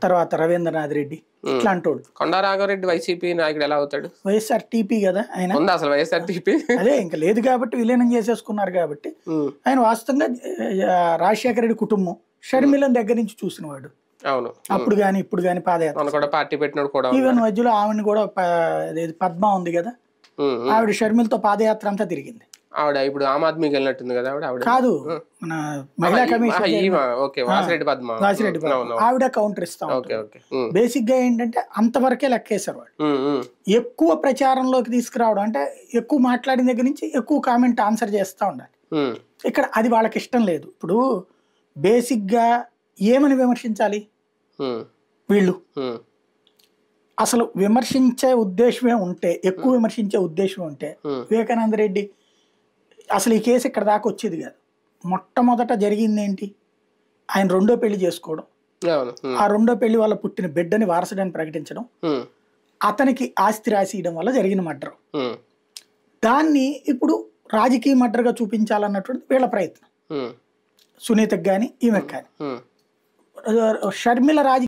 తర్వాత రవీంద్రనాథ్ రెడ్డి ఇట్లాంటి వాళ్ళు. కొండా రాఘవరెడ్డి వైసీపీ నాయకుడు ఎలా అవుతాడు? వైఎస్ఆర్ టీపీ కదా ఆయన. ఉందా అసలు వైఎస్ఆర్ టీపీ? అదే ఇంకా లేదు కాబట్టి విలీనం చేసేసుకున్నారు కాబట్టి ఆయన వాస్తవంగా రాజశేఖర రెడ్డి కుటుంబం షర్మిలను దగ్గర నుంచి చూసినవాడు. అవును, అప్పుడు గాని ఇప్పుడు గాని పాదయాత్ర పార్టీ పెట్టినోడు కూడా. ఈవెన్ మధ్యలో ఆవిడని కూడా పద్మ ఉంది కదా, ఆవిడ షర్మిలతో పాదయాత్ర అంతా తిరిగింది. ఆవిడ ఇప్పుడు ఆమ్ ఆద్మీకి వెళ్ళినట్టుంది కదా ఆవిడ. కాదు, మన మహిళా కమిషన్ వాసిరెడ్డి పద్మ. ఆవిడ కౌంటర్ ఇస్తా ఉంటారు. బేసిక్ గా ఏంటంటే అంతవరకే లెక్కేశారు వాళ్ళు. ఎక్కువ ప్రచారంలోకి తీసుకురావడం అంటే ఎక్కువ మాట్లాడిన దగ్గర నుంచి ఎక్కువ కామెంట్ ఆన్సర్ చేస్తా ఉండాలి. ఇక్కడ అది వాళ్ళకి ఇష్టం లేదు. ఇప్పుడు బేసిక్ గా ఏమని విమర్శించాలి వీళ్ళు? అసలు విమర్శించే ఉద్దేశమే ఉంటే, ఎక్కువ విమర్శించే ఉద్దేశమే ఉంటే వివేకానంద రెడ్డి అసలు ఈ కేసు ఇక్కడ దాకా వచ్చేది కాదు. మొట్టమొదట జరిగింది ఏంటి? ఆయన రెండో పెళ్లి చేసుకోవడం, ఆ రెండో పెళ్లి వల్ల పుట్టిన బిడ్డని వారసుడని ప్రకటించడం, అతనికి ఆస్తి రాసియడం వల్ల జరిగిన మర్డర్. దాన్ని ఇప్పుడు రాజకీయ మర్డర్గా చూపించాలన్నటువంటి వీళ్ళ ప్రయత్నం. సునీతకు కానీ ఈమెకు కానీ. షర్మిల రాజకీయ